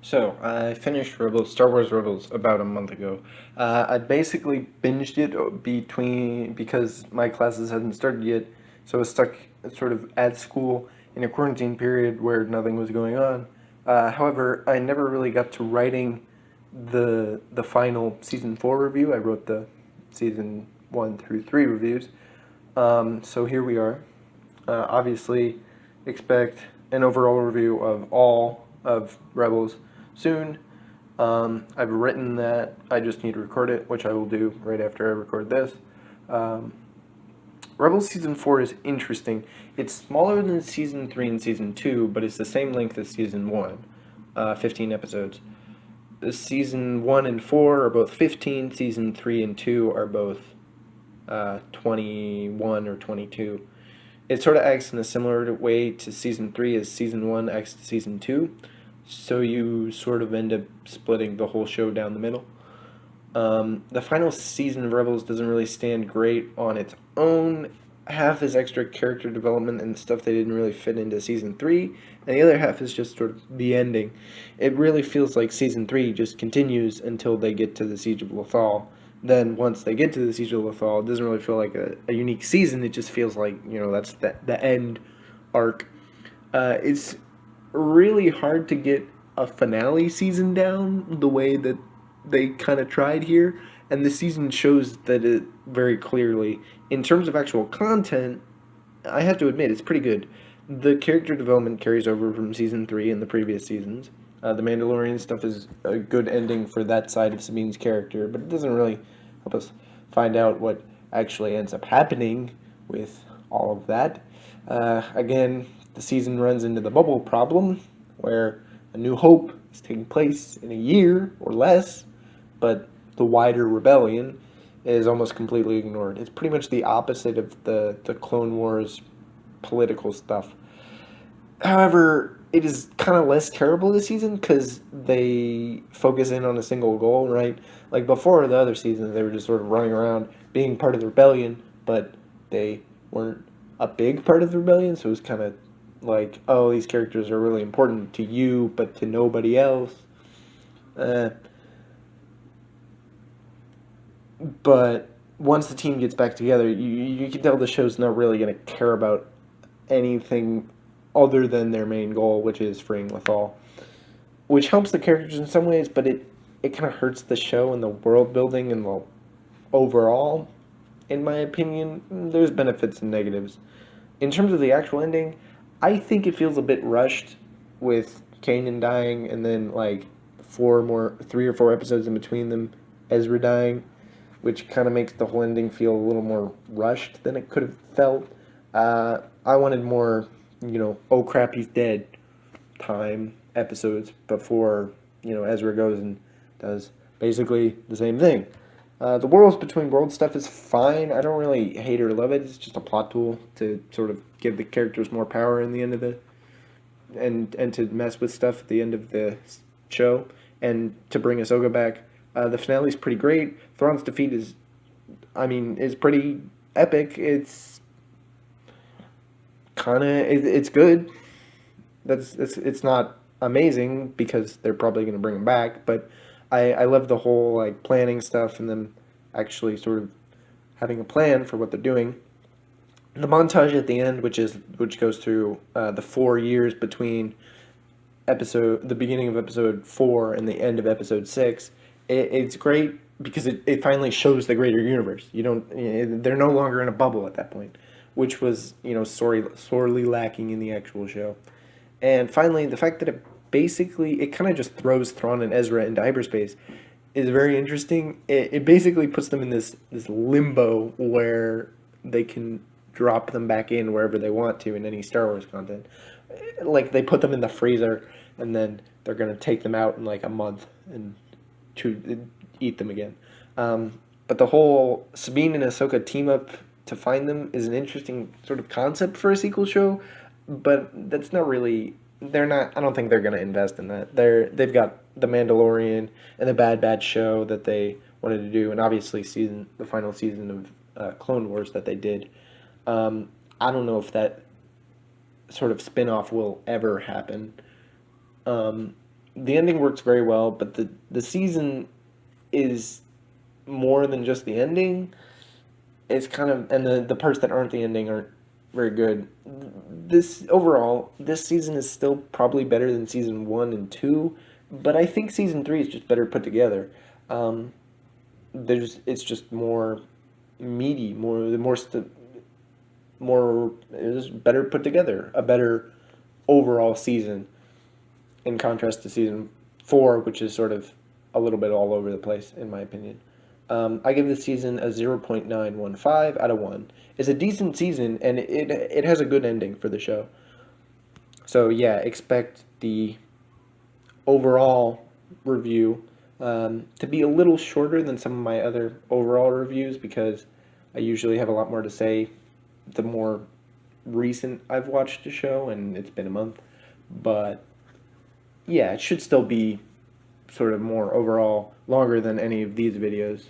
So, I finished Star Wars Rebels about a month ago. I basically binged it because my classes hadn't started yet, so I was stuck sort of at school in a quarantine period where nothing was going on. However, I never really got to writing the final season 4 review. I wrote the season 1 through 3 reviews. So here we are. Obviously, expect an overall review of all of Rebels soon. I've written that. I just need to record it, which I will do right after I record this. Um, Rebels Season 4 is interesting. It's smaller than Season 3 and Season 2, but it's the same length as Season 1, 15 episodes. Season 1 and 4 are both 15, Season 3 and 2 are both 21 or 22. It sort of acts in a similar way to Season 3 as Season 1 acts to Season 2, so you sort of end up splitting the whole show down the middle. The final season of Rebels doesn't really stand great on its own. Half is extra character development and stuff they didn't really fit into Season 3, and the other half is just sort of the ending. It really feels like Season 3 just continues until they get to the Siege of Lothal. Then, once they get to the Siege of Lothal, it doesn't really feel like a unique season, it just feels like, that's the end arc. It's really hard to get a finale season down the way that they kind of tried here, and the season shows that it very clearly. In terms of actual content, I have to admit it's pretty good. The character development carries over from season 3 and the previous seasons. The Mandalorian stuff is a good ending for that side of Sabine's character, but it doesn't really help us find out what actually ends up happening with all of that. Again, the season runs into the bubble problem, where A New Hope is taking place in a year or less, but the wider rebellion is almost completely ignored. It's pretty much the opposite of the Clone Wars political stuff. However, it is kind of less terrible this season because they focus in on a single goal, right? Like before the other seasons, they were just sort of running around being part of the rebellion, but they weren't a big part of the rebellion, so it was kind of like, oh, these characters are really important to you, but to nobody else. Uh, but once the team gets back together, you can tell the show's not really going to care about anything other than their main goal, which is freeing Lethal, which helps the characters in some ways, but it kind of hurts the show and the world building and the overall. In my opinion, there's benefits and negatives. In terms of the actual ending, I think it feels a bit rushed with Kanan dying and then like 3 or 4 episodes in between them, Ezra dying, which kind of makes the whole ending feel a little more rushed than it could have felt. I wanted more, oh crap, he's dead time episodes before, Ezra goes and does basically the same thing. The Worlds Between Worlds stuff is fine. I don't really hate or love it. It's just a plot tool to sort of give the characters more power in the end of the and to mess with stuff at the end of the show and to bring Ahsoka back. The finale is pretty great. Thrawn's defeat is pretty epic. It's it's good. It's not amazing because they're probably going to bring him back, but I love the whole like planning stuff and them actually sort of having a plan for what they're doing. The montage at the end, which goes through the 4 years between the beginning of episode 4 and the end of episode 6, it's great because it finally shows the greater universe. They're no longer in a bubble at that point, which was sorely lacking in the actual show. And finally, the fact that it kind of just throws Thrawn and Ezra into hyperspace is very interesting. It basically puts them in this limbo where they can drop them back in wherever they want to in any Star Wars content. Like they put them in the freezer and then they're gonna take them out in like a month and to eat them again. But the whole Sabine and Ahsoka team up to find them is an interesting sort of concept for a sequel show, but that's not really. They're not. I don't think they're going to invest in that. They've got the Mandalorian and the Bad Batch show that they wanted to do, and obviously the final season of Clone Wars that they did. I don't know if that sort of spin-off will ever happen. Um, the ending works very well, but the season is more than just the ending. It's kind of, and the parts that aren't the ending aren't very good. This overall, this season is still probably better than season 1 and 2, but I think season 3 is just better put together. Um, it's just more meaty, more it was better put together, a better overall season in contrast to season 4, which is sort of a little bit all over the place, in my opinion. I give this season a 0.915 out of 1. It's a decent season, and it has a good ending for the show. So, yeah, expect the overall review to be a little shorter than some of my other overall reviews because I usually have a lot more to say the more recent I've watched a show, and it's been a month. But yeah, it should still be sort of more overall longer than any of these videos.